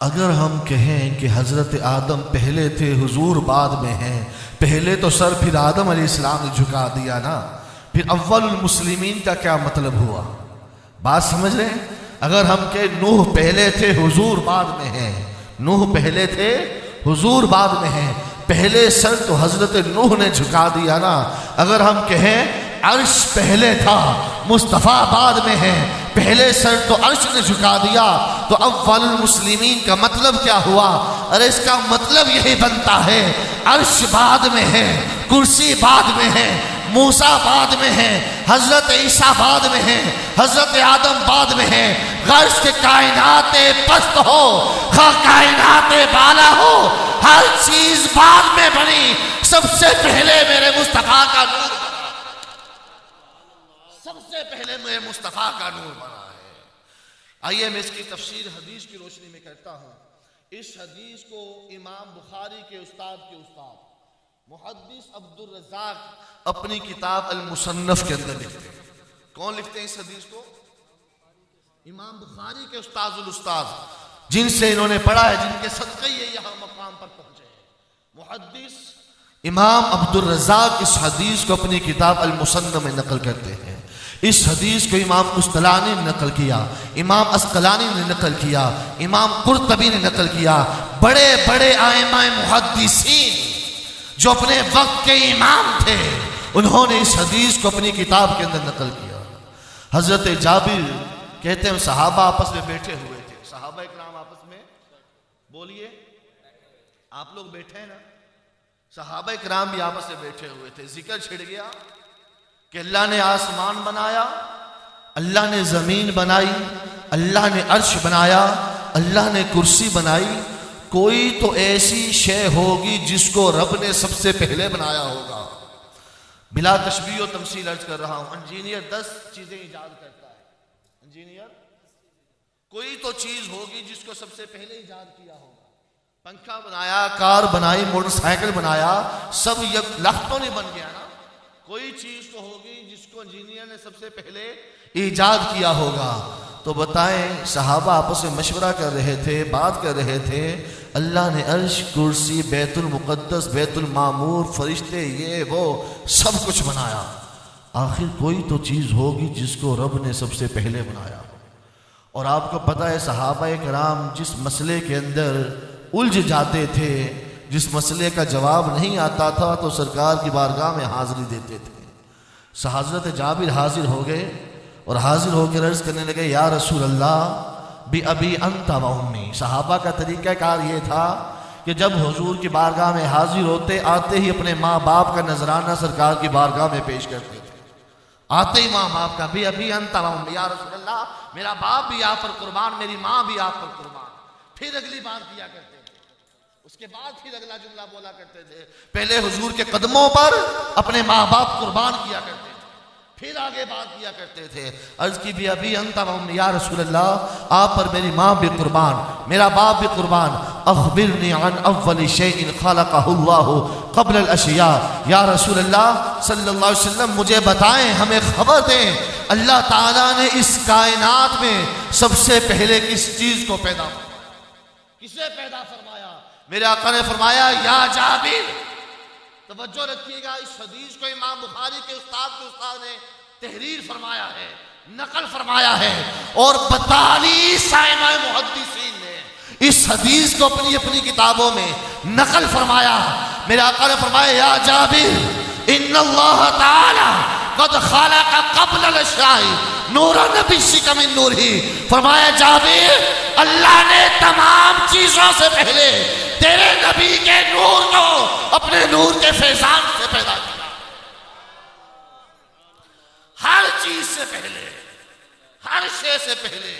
اگر ہم کہیں کہ حضرت آدم پہلے تھے حضور بعد میں ہیں، پہلے تو سر پھر آدم علیہ السلام نے جھکا دیا نا، پھر اول المسلمین کا کیا مطلب ہوا؟ بات سمجھ رہے ہیں؟ اگر ہم کہ نوح پہلے تھے حضور بعد میں ہیں، نوح پہلے تھے حضور بعد میں ہیں، پہلے سر تو حضرت نوح نے جھکا دیا نا۔ اگر ہم کہیں عرش پہلے تھا مصطفیٰ بعد میں ہے، پہلے سر تو عرش نے جھکا دیا، تو اول المسلمین کا مطلب کیا ہوا؟ ارے اس کا مطلب یہی بنتا ہے عرش بعد میں ہے، کرسی بعد میں ہے، موسیٰ بعد میں ہے، حضرت عیسیٰ بعد میں ہے، حضرت آدم بعد میں ہے۔ غرض کے کائنات پست ہو خواہ کائنات بالا ہو، ہر چیز بعد میں بنی، سب سے پہلے میرے مصطفیٰ کا نور بنا، سب سے پہلے میرے مصطفیٰ کا نور بنا ہے۔ آئیے میں اس کی تفسیر حدیث کی روشنی میں کرتا ہوں۔ اس حدیث کو امام بخاری کے استاد محدث عبدالرزاق اپنی کتاب المصنف کے اندر لکھتے ہیں۔ کون لکھتے ہیں اس حدیث کو؟ امام بخاری کے استاد جن سے انہوں نے پڑھا ہے، جن کے صدقے یہ یہاں مقام پر پہنچے ہیں۔ محدث امام عبدالرزاق اس حدیث کو اپنی کتاب المصنف میں نقل کرتے ہیں۔ اس حدیث کو امام قسطلانی نے نقل کیا، امام اسقلانی نے نقل کیا، امام قرطبی نے نقل کیا۔ بڑے بڑے ائمہ محدثین جو اپنے وقت کے امام تھے، انہوں نے اس حدیث کو اپنی کتاب کے اندر نقل کیا۔ حضرت جابر کہتے ہیں صحابہ آپس میں بیٹھے ہوئے تھے، صحابہ اکرام آپس میں، بولیے آپ لوگ بیٹھے ہیں نا، صحابہ اکرام بھی آپس میں بیٹھے ہوئے تھے۔ ذکر چھڑ گیا کہ اللہ نے آسمان بنایا، اللہ نے زمین بنائی، اللہ نے عرش بنایا، اللہ نے کرسی بنائی، کوئی تو ایسی شے ہوگی جس کو رب نے سب سے پہلے بنایا ہوگا۔ بلا تشبیہ و تمثیل عرض کر رہا ہوں، انجینئر 10 چیزیں ایجاد کرتا ہے، انجینئر کوئی تو چیز ہوگی جس کو سب سے پہلے ایجاد کیا ہوگا۔ پنکھا بنایا، کار بنائی، موٹر سائیکل بنایا، سب یہ لختوں نے بن گیا نا۔ کوئی چیز تو ہوگی جس کو انجینئر نے سب سے پہلے ایجاد کیا ہوگا۔ تو بتائیں صحابہ آپس میں مشورہ کر رہے تھے، بات کر رہے تھے، اللہ نے عرش، کرسی، بیت المقدس، بیت المعمور، فرشتے، یہ وہ سب کچھ بنایا، آخر کوئی تو چیز ہوگی جس کو رب نے سب سے پہلے بنایا۔ اور آپ کو پتہ ہے صحابہ کرام جس مسئلے کے اندر الجھ جاتے تھے، جس مسئلے کا جواب نہیں آتا تھا تو سرکار کی بارگاہ میں حاضری دیتے تھے۔ حضرت جابر حاضر ہو گئے اور حاضر ہو کے عرض کرنے لگے، یا رسول اللہ بی ابی انت و امی۔ صحابہ کا طریقہ کار یہ تھا کہ جب حضور کی بارگاہ میں حاضر ہوتے، آتے ہی اپنے ماں باپ کا نذرانہ سرکار کی بارگاہ میں پیش کرتے تھے۔ آتے ہی ماں باپ کا، بی ابی انت و امی، یا رسول اللہ میرا باپ بھی آپ پر قربان، میری ماں بھی آپ پر قربان۔ پھر اگلی بات کیا کرتے تھے، اس کے بعد پھر اگلا جملہ بولا کرتے تھے، پہلے حضور کے قدموں پر اپنے ماں باپ قربان کیا کرتے تھے، پھر آگے بات کیا کرتے تھے۔ عرض کی بھی ابھی انت و امی، یا رسول اللہ آپ پر میری ماں بھی قربان، میرا باپ بھی قربان، اخبرنی عن اول شیء خلقہ اللہ قبل الاشیاء۔ یا رسول اللہ صلی اللہ علیہ وسلم مجھے بتائیں، ہمیں خبر دیں، اللہ تعالیٰ نے اس کائنات میں سب سے پہلے کس چیز کو پیدا فرمایا، کسے پیدا فرمایا؟ میرے آقا نے فرمایا، یا جابر، توجہ رکھیے گا، اس حدیث کو امام بخاری کے استاد نے تحریر فرمایا ہے، نقل فرمایا ہے، اور 42 ائمہ محدثین نے اس حدیث کو اپنی اپنی کتابوں میں نقل فرمایا۔ میرے آقا نے فرمایا، یا جابر ان اللہ تعالی قد خلق قبل الاشیاء نورا نبیک من نورہ۔ فرمایا جابر اللہ نے تمام چیزوں سے پہلے تیرے نبی کے نور کو اپنے نور کے فیضان سے پیدا کیا، ہر چیز سے پہلے، ہر شے سے پہلے۔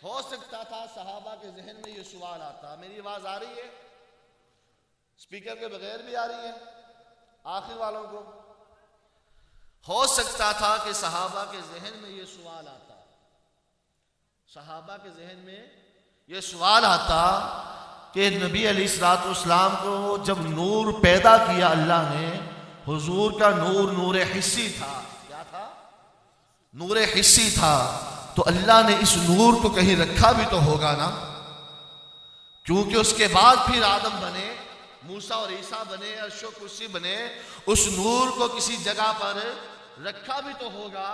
ہو سکتا تھا صحابہ کے ذہن میں یہ سوال آتا، میری آواز آ رہی ہے؟ اسپیکر کے بغیر بھی آ رہی ہے؟ آخر والوں کو ہو سکتا تھا کہ صحابہ کے ذہن میں یہ سوال آتا، صحابہ کے ذہن میں یہ سوال آتا کہ نبی علیہ السلام کو جب نور پیدا کیا اللہ نے، حضور کا نور نور حسی تھا، کیا تھا؟ نور حسی تھا، تو اللہ نے اس نور کو کہیں رکھا بھی تو ہوگا نا۔ کیونکہ اس کے بعد پھر آدم بنے، موسیٰ اور عیسیٰ بنے، عرش و کرسی بنے، اس نور کو کسی جگہ پر رکھا بھی تو ہوگا،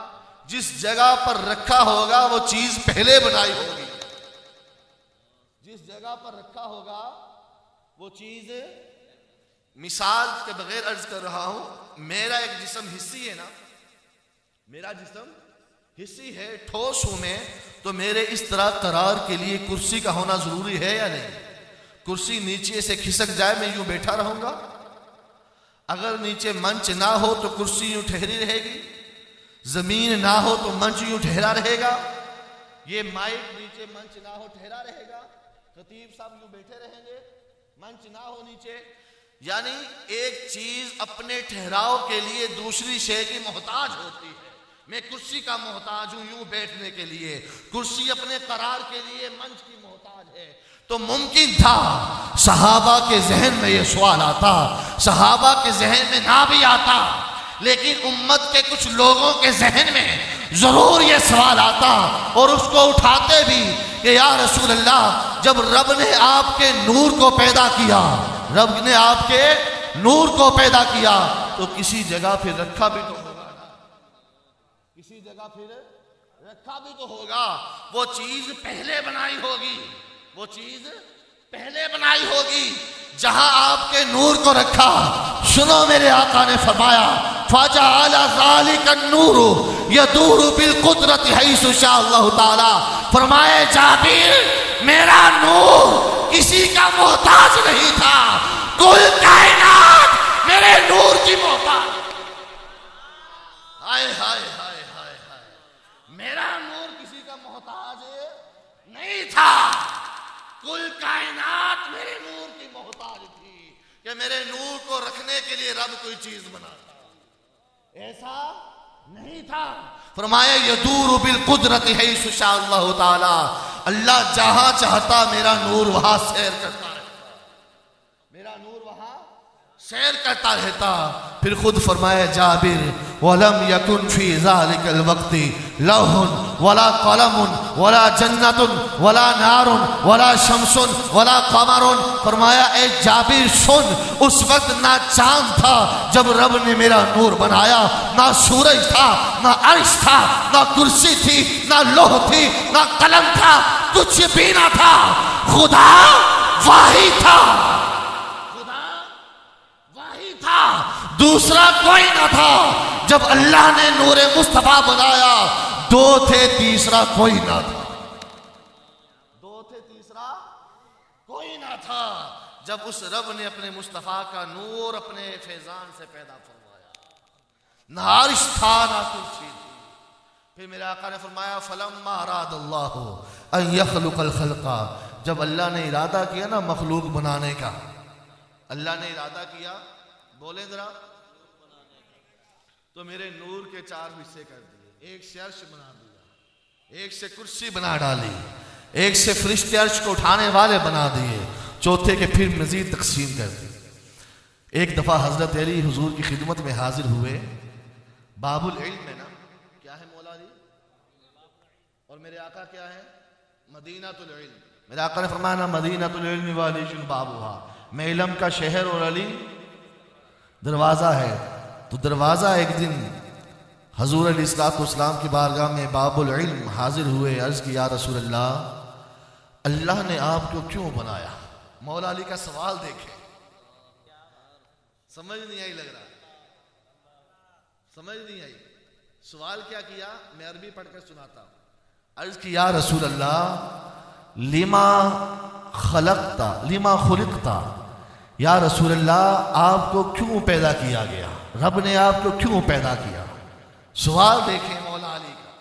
جس جگہ پر رکھا ہوگا وہ چیز پہلے بنائی ہوگی، جس جگہ پر رکھا ہوگا وہ چیز، مثال کے بغیر عرض کر رہا ہوں، میرا ایک جسم حصی ہے نا، میرا جسم حصی ہے، ٹھوس ہوں میں، تو میرے اس طرح قرار کے لیے کرسی کا ہونا ضروری ہے یا نہیں؟ کرسی نیچے سے کھسک جائے میں یوں بیٹھا رہوں گا؟ اگر نیچے منچ نہ ہو تو کرسی یوں ٹھہری رہے گی، زمین نہ ہو تو منچ یوں ٹھہرا رہے گا، یہ مائک نیچے منچ نہ ہو ٹھہرا رہے گا، خطیب صاحب یوں بیٹھے رہیں گے، منچ نہ ہو نیچے. یعنی ایک چیز اپنے ٹھہراؤ کے لیے دوسری شے کی محتاج ہوتی ہے. میں کرسی کا محتاج ہوں یوں بیٹھنے کے لیے، کرسی اپنے قرار کے لیے منچ کی محتاج ہے. تو ممکن تھا صحابہ کے ذہن میں یہ سوال آتا، صحابہ کے ذہن میں نہ بھی آتا، لیکن امت کے کچھ لوگوں کے ذہن میں ضرور یہ سوال آتا اور اس کو اٹھاتے بھی کہ یا رسول اللہ، جب رب نے آپ کے نور کو پیدا کیا، رب نے آپ کے نور کو پیدا کیا تو کسی جگہ پھر رکھا بھی تو ہوگا نا، کسی جگہ پھر رکھا بھی تو ہوگا. وہ چیز پہلے بنائی ہوگی، وہ چیز پہلے بنائی ہوگی جہاں آپ کے نور کو رکھا. سنو میرے آقا نے فرمایا فَجَعَلَ ذَلِكَ النُّورُ يَدُورُ بِالْقُدْرَةِ حَيْثُ شَاءَ اللَّهُ تعالی. فرمائے جابر میرا نور کسی کا محتاج نہیں تھا، کل کائنات میرے نور کی محتاج. ہائے ہائے ہائے ہائے ہائے، میرا نور کسی کا محتاج نہیں تھا، کل کائنات میرے نور کی محتاج تھی کہ میرے نور کو رکھنے کے لیے رب کوئی چیز بناتا، ایسا نہیں تھا. فرمایا یدور بالقدرت حیث شاء اللہ تعالی، اللہ جہاں چاہتا میرا نور وہاں سیر کرتا رہتا، میرا نور وہاں سیر کرتا رہتا. پھر خود فرمایا جابر وَلَمْ يَكُنْ فِي ذَلِكَ الْوَقْتِ لَوْحٌ وَلَا قَلَمٌ وَلَا جَنَّةٌ وَلَا نَارٌ وَلَا شَمْسٌ وَلَا قَمَرٌ. فرمایا اے جابر سن، اس وقت نہ چاند تھا جب رب نے میرا نور بنایا، نہ سورج تھا، نہ عرش تھا، نہ کرسی تھی، نہ لوح تھی، نہ قلم تھا، کچھ بھی نہ تھا، خدا واحد تھا، خدا واحد تھا، دوسرا کوئی نہ تھا. جب اللہ نے نور مصطفیٰ بنایا دو تھے، تیسرا کوئی نہ تھا، دو تھے تیسرا کوئی نہ تھا. جب اس رب نے اپنے مصطفیٰ کا نور اپنے فیضان سے پیدا فرمایا، نہ عرش تھا نہ کرسی تھی. پھر میرے آقا نے فرمایا فَلَمَّا أَرَادَ اللَّهُ أَن يَخْلُقَ الْخَلْقَ، جب اللہ نے ارادہ کیا نا مخلوق بنانے کا، اللہ نے ارادہ کیا، بولیں ذرا، تو میرے نور کے چار حصے کر دیے. ایک سے عرش بنا دیا، ایک سے کرسی بنا ڈالی، ایک سے فرشتے عرش کو اٹھانے والے بنا دیے، چوتھے کے پھر مزید تقسیم کر دی. ایک دفعہ حضرت علی حضور کی خدمت میں حاضر ہوئے، باب العلم ہے نا، کیا ہے مولا علی؟ اور میرے آقا کیا ہے؟ مدینۃ العلم. میرے آقا نے فرمایا نا مدینۃ العلم وعلی بابھا، میں علم کا شہر اور علی دروازہ ہے. تو دروازہ ایک دن حضور علیہ السلام کی بارگاہ میں باب العلم حاضر ہوئے، عرض کی یا رسول اللہ، اللہ نے آپ کو کیوں بنایا؟ مولا علی کا سوال دیکھیں، سمجھ نہیں آئی، لگ رہا سمجھ نہیں آئی. سوال کیا کیا؟ میں عربی پڑھ کر سناتا ہوں. عرض کی یا رسول اللہ لما خلقتا، یا رسول اللہ آپ کو کیوں پیدا کیا گیا؟ رب نے آپ کو کیوں پیدا کیا؟ سوال دیکھیں مولا علی کا،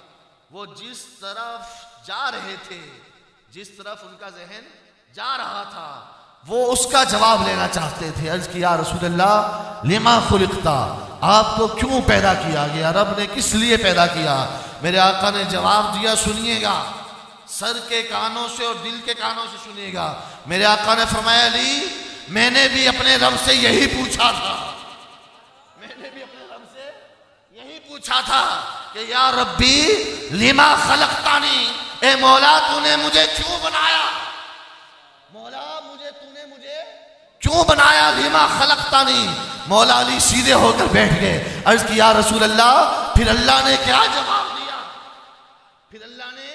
وہ جس طرف جا رہے تھے، جس طرف ان کا ذہن جا رہا تھا، وہ اس کا جواب لینا چاہتے تھے. عرض کیا رسول اللہ لما خلقتا، آپ کو کیوں پیدا کیا گیا؟ رب نے کس لیے پیدا کیا؟ میرے آقا نے جواب دیا، سنیے گا، سر کے کانوں سے اور دل کے کانوں سے سنیے گا. میرے آقا نے فرمایا علی میں نے بھی اپنے رب سے یہی پوچھا تھا، میں نے بھی اپنے رب سے یہی پوچھا تھا کہ یا ربی لما خلقتانی، اے مولا تو نے مجھے کیوں بنایا؟ مولا لما خلقتنی، مولا علی سیدھے ہو کر بیٹھ گئے. عرض کی یا رسول اللہ، پھر اللہ نے کیا جواب دیا؟ پھر اللہ نے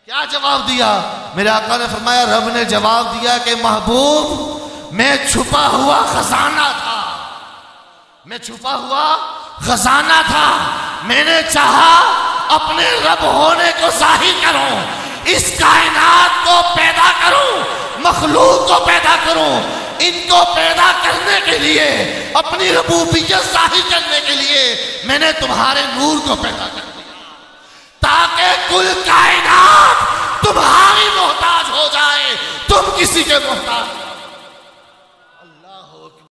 کیا جواب دیا؟ میرے آقا نے فرمایا رب نے جواب دیا کہ محبوب میں چھپا ہوا خزانہ تھا، میں چھپا ہوا خزانہ تھا، میں نے چاہا اپنے رب ہونے کو ظاہر کروں، اس کائنات کو پیدا کروں، مخلوق کو پیدا کروں، ان کو پیدا کرنے کے لیے، اپنی ربوبیت ظاہر کرنے کے لیے میں نے تمہارے نور کو پیدا کر دیا تاکہ کل کائنات تمہاری محتاج ہو جائے، تم کسی کے محتاج